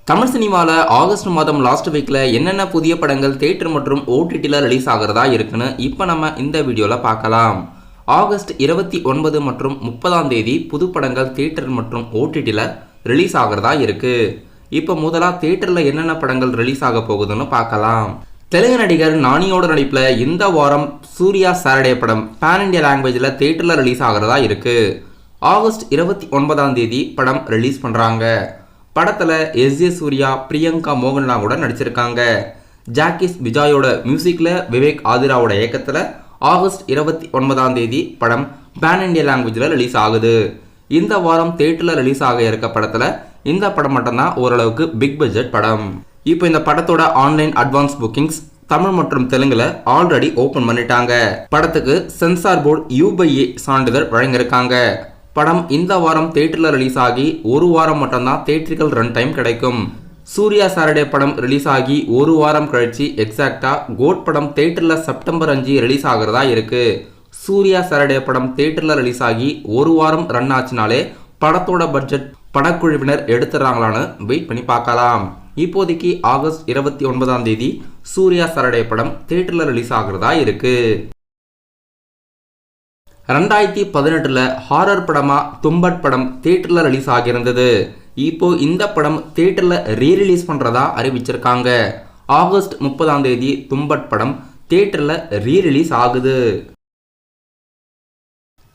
தமிழ் சினிமாவில் ஆகஸ்ட் மாதம் லாஸ்ட் வீக்கில் என்னென்ன புதிய படங்கள் தியேட்டர் மற்றும் ஓடிடியில் ரிலீஸ் ஆகிறதா இருக்குன்னு இப்போ நம்ம இந்த வீடியோவில் பார்க்கலாம். ஆகஸ்ட் 29 மற்றும் 30ஆம் தேதி புது படங்கள் தியேட்டர் மற்றும் ஓடிடியில் ரிலீஸ் ஆகிறதா இருக்குது. இப்போ முதலாக தியேட்டரில் என்னென்ன படங்கள் ரிலீஸ் ஆக போகுதுன்னு பார்க்கலாம். தெலுங்கு நடிகர் நானியோட நடிப்பில் இந்த வாரம் சூர்யா சாட்டர்டே படம் பேன் இண்டியா லாங்குவேஜில் தியேட்டரில் ரிலீஸ் ஆகிறதா இருக்குது. ஆகஸ்ட் 29ஆம் தேதி படம் ரிலீஸ் பண்ணுறாங்க. படத்தில் எஸ்.ஜே. சூர்யா, பிரியங்கா மோகன்லாம் கூட நடிச்சிருக்காங்க. ஜாக்கிஸ் விஜயோட மியூசிக்கில் விவேக் ஆதிராவோட இயக்கத்தில் ஆகஸ்ட் 29ஆம் தேதி படம் பேன் இண்டியா லாங்குவேஜில் ரிலீஸ் ஆகுது. இந்த வாரம் தியேட்டரில் ரிலீஸ் ஆக இருக்க படத்தில் இந்த படம் மட்டும்தான் ஓரளவுக்கு பிக் பட்ஜெட் படம். இப்போ இந்த படத்தோட ஆன்லைன் அட்வான்ஸ் புக்கிங்ஸ் தமிழ் மற்றும் தெலுங்குல ஆல்ரெடி ஓபன் பண்ணிட்டாங்க. படத்துக்கு சென்சார் போர்டு U/A சான்றிதழ் வழங்கியிருக்காங்க. படம் இந்த வாரம் தியேட்டரில் ரிலீஸ் ஆகி ஒரு வாரம் மட்டும்தான் தியேட்டரிக்கல் ரன் டைம் கிடைக்கும். சூர்யா சாட்டர்டே படம் ரிலீஸ் ஆகி ஒரு வாரம் கழிச்சு எக்ஸாக்டாக கோட் படம் தியேட்டரில் செப்டம்பர் 5 ரிலீஸ் ஆகிறதா இருக்கு. சூர்யா சாட்டர்டே படம் தியேட்டரில் ரிலீஸ் ஆகி ஒரு வாரம் ரன் ஆச்சுனாலே படத்தோட பட்ஜெட் படக்குழுவினர் எடுத்துறாங்களான்னு வெயிட் பண்ணி பார்க்கலாம். இப்போதைக்கு ஆகஸ்ட் 29ஆம் தேதி சூர்யா சாட்டர்டே படம் தியேட்டரில் ரிலீஸ் ஆகிறதா இருக்கு. 2018 ஹாரர் படமா தும்பட் படம் தியேட்டரில் ரிலீஸ் ஆகியிருந்தது. இப்போ இந்த படம் தியேட்டரில் ரீரிலீஸ் பண்ணுறதா அறிவிச்சிருக்காங்க. ஆகஸ்ட் 30ஆம் தேதி தும்பட் படம் தியேட்டரில் ரீரிலீஸ் ஆகுது.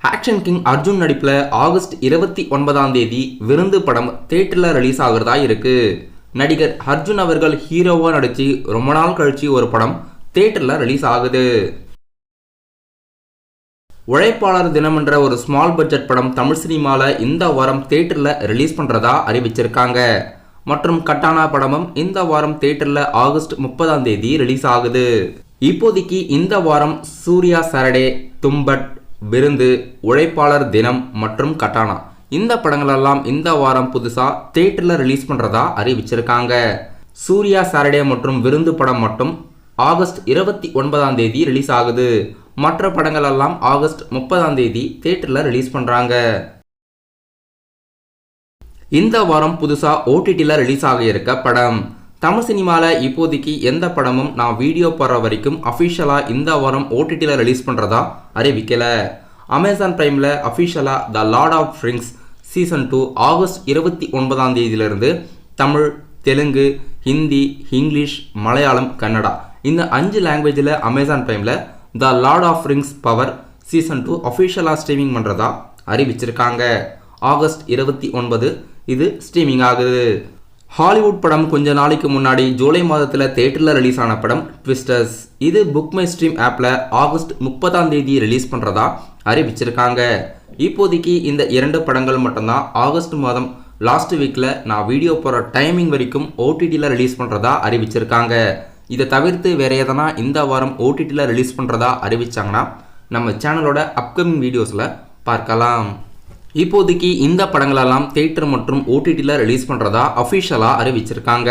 ஆக்ஷன் கிங் அர்ஜுன் நடிப்பில் ஆகஸ்ட் 29ஆம் தேதி விருந்து படம் தியேட்டரில் ரிலீஸ் ஆகிறதா இருக்கு. நடிகர் அர்ஜுன் அவர்கள் ஹீரோவாக நடித்து ரொம்ப நாள் கழிச்சு ஒரு படம் தியேட்டரில் ரிலீஸ் ஆகுது. உழைப்பாளர் தினம் என்ற ஒரு ஸ்மால் பட்ஜெட் படம் தமிழ் சினிமாவில் இந்த வாரம் தியேட்டரில் ரிலீஸ் பண்ணுறதா அறிவிச்சிருக்காங்க. மற்றும் கட்டானா படமும் இந்த வாரம் தியேட்டரில் ஆகஸ்ட் 30ஆம் தேதி ரிலீஸ் ஆகுது. இப்போதைக்கு இந்த வாரம் சூர்யா சாட்டர்டே, தும்பட், விருந்து, உழைப்பாளர் தினம் மற்றும் கட்டானா இந்த படங்களெல்லாம் இந்த வாரம் புதுசாக தியேட்டரில் ரிலீஸ் பண்ணுறதா அறிவிச்சிருக்காங்க. சூர்யா சாட்டர்டே மற்றும் விருந்து படம் மட்டும் ஆகஸ்ட் 29ஆம் தேதி ரிலீஸ் ஆகுது. மற்ற படங்கள் எல்லாம் ஆகஸ்ட் 30ஆம் தேதி தியேட்டரில் ரிலீஸ் பண்ணுறாங்க. இந்த வாரம் புதுசாக ஓடிடியில் ரிலீஸ் ஆக இருக்க படம் தமிழ் சினிமாவில் இப்போதைக்கு எந்த படமும் நான் வீடியோ போடுற வரைக்கும் அஃபிஷியலாக இந்த வாரம் ஓடிடியில் ரிலீஸ் பண்ணுறதா அறிவிக்கலை. அமேசான் பிரைமில் அஃபிஷியலாக the Lord of Rings season 2 August 29ஆம் தேதியிலிருந்து தமிழ், தெலுங்கு, ஹிந்தி, இங்கிலீஷ், மலையாளம், கன்னடா இந்த 5 லாங்குவேஜில் அமேசான் பிரைமில் the Lord of Rings power season 2 அஃபிஷியலாக ஸ்ட்ரீமிங் பண்ணுறதா அறிவிச்சிருக்காங்க. ஆகஸ்ட் 29 இது ஸ்ட்ரீமிங் ஆகுது. ஹாலிவுட் படம் கொஞ்ச நாளைக்கு முன்னாடி ஜூலை மாதத்தில் தியேட்டரில் ரிலீஸ் ஆன படம் ட்விஸ்டர்ஸ். இது புக் மை ஸ்ட்ரீம் ஆப்பில் ஆகஸ்ட் 30ஆம் தேதி ரிலீஸ் பண்ணுறதா அறிவிச்சிருக்காங்க. இப்போதைக்கு இந்த 2 படங்கள் மட்டும்தான் ஆகஸ்ட் மாதம் லாஸ்ட் வீக்கில் நான் வீடியோ போகிற டைமிங் வரைக்கும் ஓடிடியில் ரிலீஸ் பண்ணுறதா அறிவிச்சிருக்காங்க. இதை தவிர்த்து வேறு எதனா இந்த வாரம் ஓடிடியில் ரிலீஸ் பண்ணுறதா அறிவிச்சாங்கன்னா நம்ம சேனலோட அப்கமிங் வீடியோஸில் பார்க்கலாம். இப்போதைக்கு இந்த படங்களெல்லாம் தியேட்டர் மற்றும் ஓடிடியில் ரிலீஸ் பண்ணுறதா அஃபிஷியலாக அறிவிச்சிருக்காங்க.